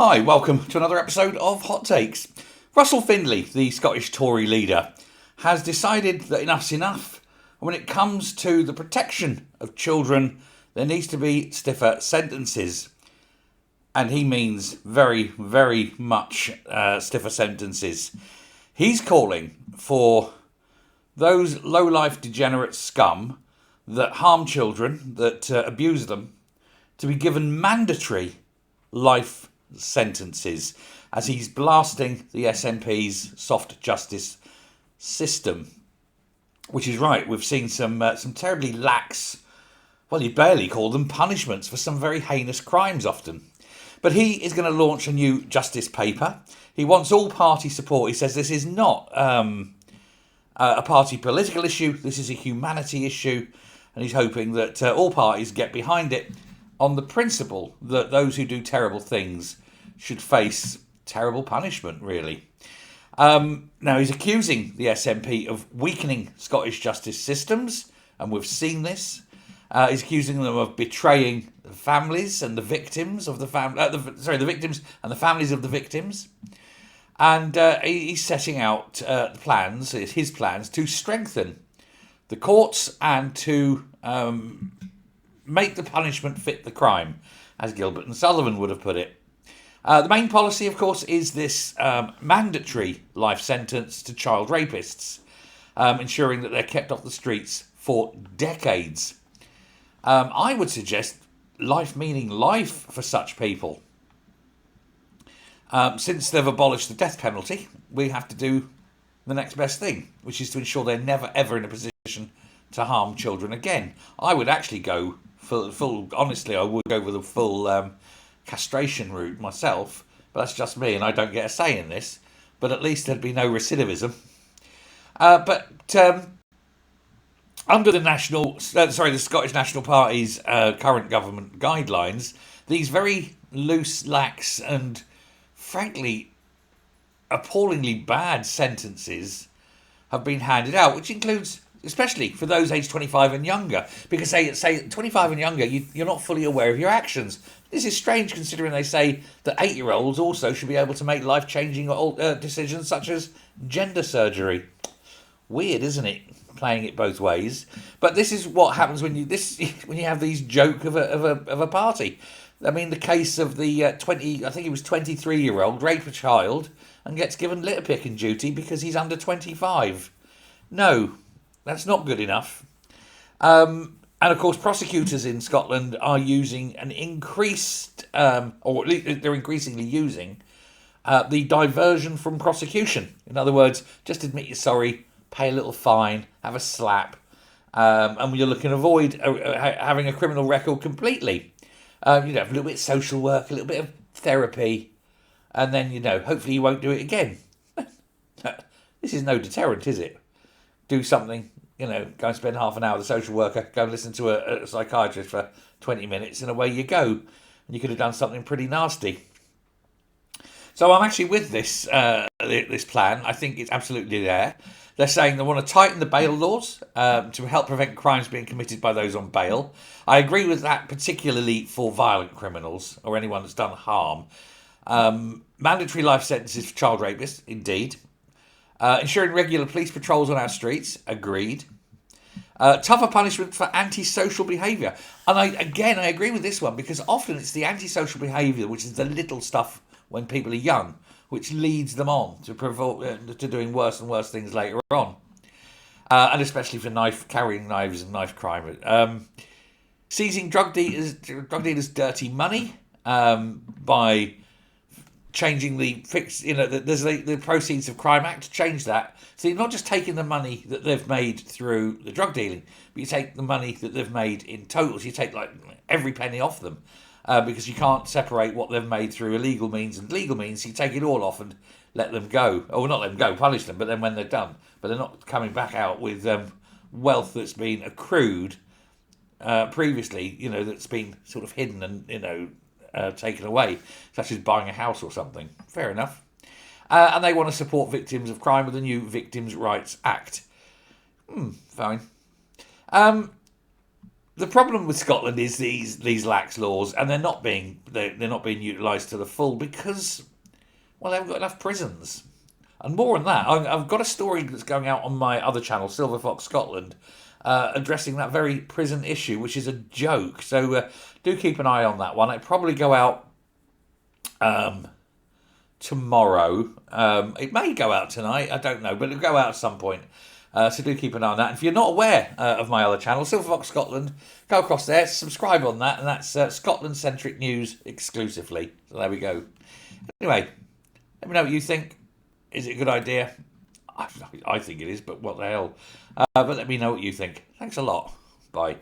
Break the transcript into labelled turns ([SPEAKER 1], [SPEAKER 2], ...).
[SPEAKER 1] Hi, welcome to another episode of Hot Takes. Russell Findlay, the Scottish Tory leader, has decided that enough's enough. When it comes to the protection of children, there needs to be stiffer sentences. And he means very, very much stiffer sentences. He's calling for those low-life degenerate scum that harm children, that abuse them, to be given mandatory life sentences as he's blasting the SNP's soft justice system. Which is right, we've seen some terribly lax, well, you barely call them punishments for some very heinous crimes often. But he is going to launch a new justice paper. He wants all party support. He says this is not a party political issue, this is a humanity issue, and he's hoping that all parties get behind it on the principle that those who do terrible things should face terrible punishment, really. Now, he's accusing the SNP of weakening Scottish justice systems, and we've seen this. He's accusing them of betraying the families and the victims of the the victims and the families of the victims. And he's setting out his plans to strengthen the courts and to make the punishment fit the crime, as Gilbert and Sullivan would have put it. The main policy, of course, is this mandatory life sentence to child rapists, ensuring that they're kept off the streets for decades. I would suggest life meaning life for such people. Since they've abolished the death penalty, we have to do the next best thing, which is to ensure they're never ever in a position to harm children again. I would actually go honestly, I would go with a full castration route myself, but that's just me and I don't get a say in this. But at least there'd be no recidivism. But under the Scottish National Party's current government guidelines, these very loose, lax and frankly appallingly bad sentences have been handed out, which includes, especially for those aged 25 and younger, because say 25 and younger, you're not fully aware of your actions. This is strange considering they say that 8-year-olds also should be able to make life-changing decisions such as gender surgery. Weird, isn't it? Playing it both ways. But this is what happens when you have these joke of a party. I mean, the case of the 23-year-old rape a child and gets given litter picking duty because he's under 25. No, that's not good enough. And of course, prosecutors in Scotland are using an increased, or at least they're increasingly using, the diversion from prosecution. In other words, just admit you're sorry, pay a little fine, have a slap, and you're looking to avoid having a criminal record completely. Have a little bit of social work, a little bit of therapy, and then, hopefully you won't do it again. This is no deterrent, is it? Do something, go and spend half an hour with a social worker, go and listen to a psychiatrist for 20 minutes, and away you go. And you could have done something pretty nasty. So I'm actually with this plan. I think it's absolutely there. They're saying they want to tighten the bail laws to help prevent crimes being committed by those on bail. I agree with that, particularly for violent criminals or anyone that's done harm. Mandatory life sentences for child rapists, indeed. Ensuring regular police patrols on our streets, agreed. Tougher punishment for antisocial behaviour. And I agree with this one because often it's the antisocial behaviour, which is the little stuff when people are young, which leads them on to doing worse and worse things later on. And especially for carrying knives and knife crime. Seizing drug dealers' dirty money by changing there's the Proceeds of Crime Act to change that. So you're not just taking the money that they've made through the drug dealing, but you take the money that they've made in total. So you take every penny off them because you can't separate what they've made through illegal means and legal means. So you take it all off and let them go. Or not let them go, punish them, but then when they're done. But they're not coming back out with wealth that's been accrued previously, that's been sort of hidden and, taken away, such as buying a house or something. Fair enough. And they want to support victims of crime with the new Victims' Rights Act. Fine. The problem with Scotland is these lax laws, and they're not being utilised to the full because, well, they haven't got enough prisons. And more than that, I've got a story that's going out on my other channel, Silver Fox Scotland, addressing that very prison issue, which is a joke. So do keep an eye on that one. It'll probably go out tomorrow. It may go out tonight. I don't know, but it'll go out at some point. So do keep an eye on that. And if you're not aware of my other channel, Silver Fox Scotland, go across there, subscribe on that, and that's Scotland-centric news exclusively. So there we go. Anyway, let me know what you think. Is it a good idea? I think it is, but what the hell? But let me know what you think. Thanks a lot. Bye.